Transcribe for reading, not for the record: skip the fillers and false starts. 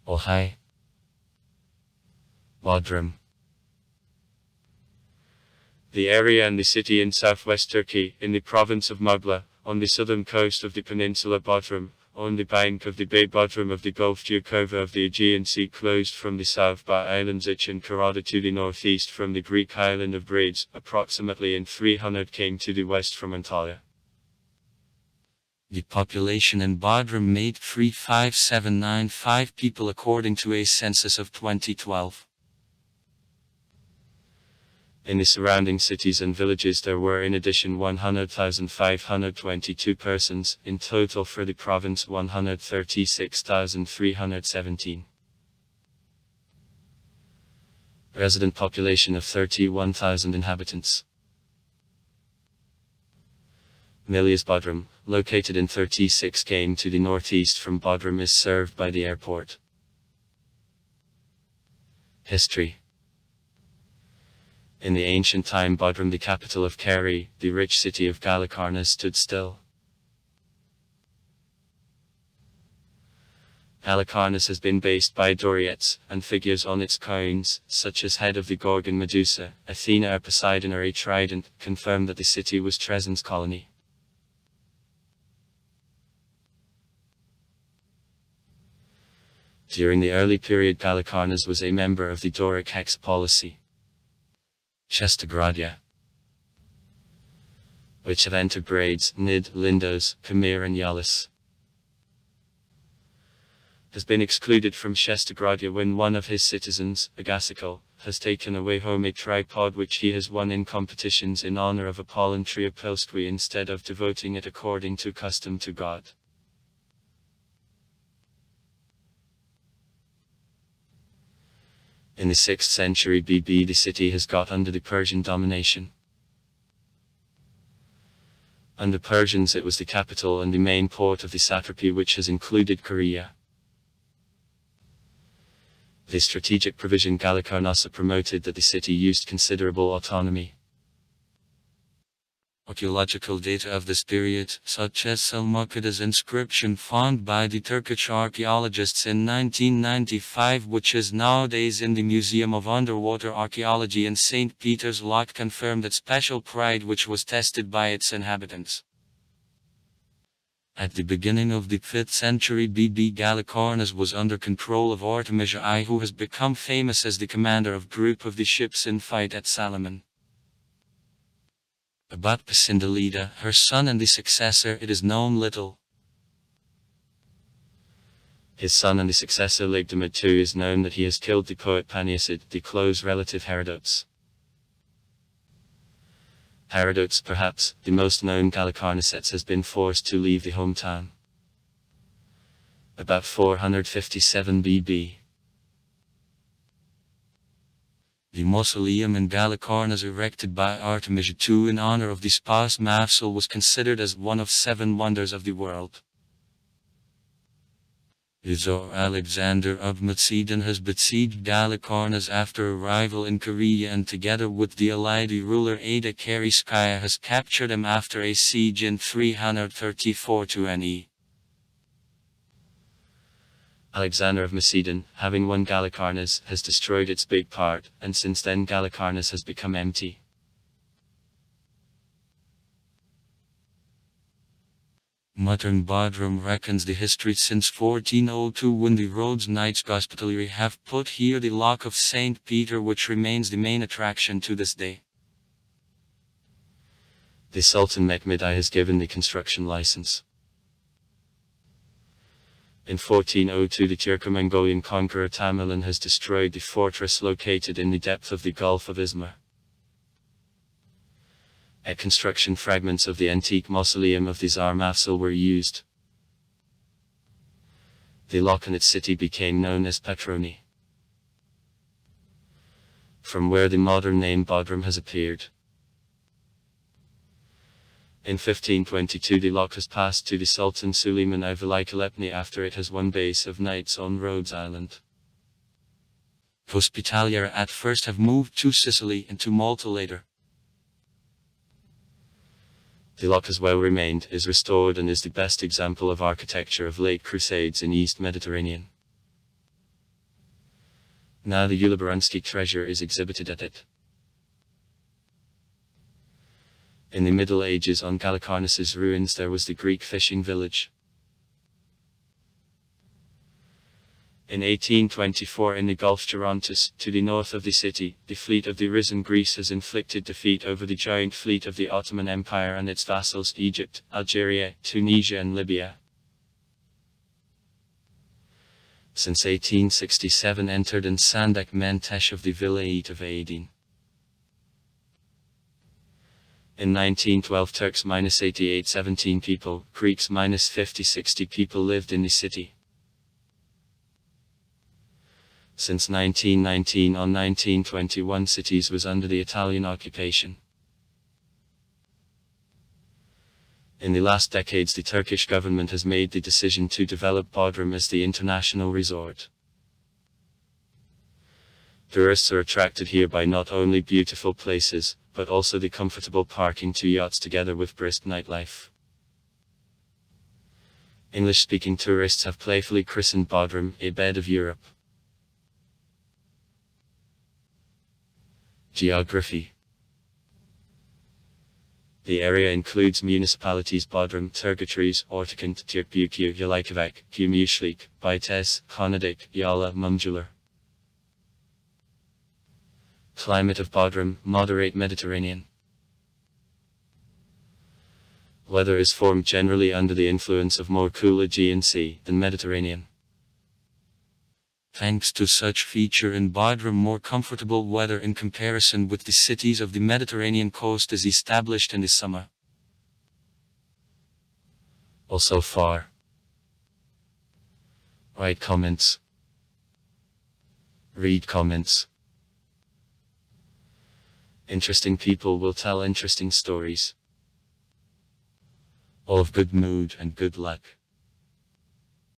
Ohai. Bodrum. The area and the city in southwest Turkey, in the province of Mughla, on the southern coast of the peninsula Bodrum, on the bank of the Bay Bodrum of the Gulf Giacosa of the Aegean Sea, closed from the south by islands Ich and Karada, to the northeast from the Greek island of Braids, approximately in 300 km to the west from Antalya. The population in Bodrum made 35795 people according to a census of 2012. In the surrounding cities and villages there were in addition 100,522 persons, in total for the province 136,317. Resident population of 31,000 inhabitants. Milias Bodrum, located in 36 km to the northeast from Bodrum, is served by the airport. History. In the ancient time Bodrum, the capital of Keri, the rich city of Halikarnas, stood still. Halikarnas has been based by Doriettes, and figures on its coins, such as head of the Gorgon Medusa, Athena or Poseidon or a trident, confirm that the city was Trezen's colony. During the early period Halikarnas was a member of the Doric hexapolicy. Shestagradia, which have entered Braids, Nid, Lindos, Khmer and Yalis, has been excluded from Shestagradia when one of his citizens, Agassical, has taken away home a tripod which he has won in competitions in honor of Apollon Triopilskwi instead of devoting it according to custom to God. In the 6th century BB, the city has got under the Persian domination. Under Persians it was the capital and the main port of the satrapy, which has included Korea. The strategic provision Halikarnasa promoted that the city used considerable autonomy. Archaeological data of this period, such as Selmukada's inscription found by the Turkish archaeologists in 1995, which is nowadays in the Museum of Underwater Archaeology in St. Peter's Lock, confirm that special pride which was tested by its inhabitants. At the beginning of the 5th century BB, Halikarnas was under control of Artemisia I, who has become famous as the commander of group of the ships in fight at Salaman. About Pasindalida, her son and the successor, it is known little. His son and the successor Ligdamid II is known that he has killed the poet Paniacid, the close relative Herodotus. Herodotus, perhaps the most known Halikarnasets, has been forced to leave the hometown. About 457 BB. The mausoleum in Halikarnas erected by Artemisia II in honor of the spouse Mafsal was considered as one of 7 wonders of the world. The Tsar Alexander of Macedon has besieged Halikarnas after arrival in Korea, and together with the Alidi ruler Ada Kariskaya has captured him after a siege in 334 NE. Alexander of Macedon, having won Halikarnas, has destroyed its big part, and since then Halikarnas has become empty. Modern Bodrum reckons the history since 1402, when the Rhodes Knights Hospitallary have put here the Lock of St. Peter, which remains the main attraction to this day. The Sultan Mehmed I has given the construction license. In 1402 the Turco-Mongolian conqueror Tamerlan has destroyed the fortress located in the depth of the Gulf of Izmir. At construction, fragments of the antique mausoleum of the Tsar Mafsal were used. The lock and its city became known as Petroni, from where the modern name Bodrum has appeared. In 1522 the lock has passed to the Sultan Suleiman I Velikalepni after it has won base of knights on Rhodes Island. Hospitalier at first have moved to Sicily and to Malta later. The lock has well remained, is restored, and is the best example of architecture of late Crusades in East Mediterranean. Now the Uluburunski treasure is exhibited at it. In the Middle Ages on Halicarnas's ruins there was the Greek fishing village. In 1824 in the Gulf Gerontis, to the north of the city, the fleet of the risen Greece has inflicted defeat over the giant fleet of the Ottoman Empire and its vassals Egypt, Algeria, Tunisia and Libya. Since 1867 entered in Sandak Mentesh of the Vilayet of Aydin. In 1912 Turks -88 17 people, Greeks -50 60 people lived in the city. Since 1919 on 1921 cities was under the Italian occupation. In the last decades the Turkish government has made the decision to develop Bodrum as the international resort. Tourists are attracted here by not only beautiful places, but also the comfortable parking to yachts together with brisk nightlife. English-speaking tourists have playfully christened Bodrum a bed of Europe. Geography. The area includes municipalities Bodrum, Turgutries, Ortakent, Türkbükü, Yalıkavak, Gümüşlük, Bites, Konadik, Yala, Mumcular. Climate of Bodrum, moderate Mediterranean. Weather is formed generally under the influence of more cool Aegean Sea than Mediterranean. Thanks to such feature in Bodrum more comfortable weather in comparison with the cities of the Mediterranean coast is established in the summer. Also far. Write comments. Read comments. Interesting people will tell interesting stories. All of good mood and good luck.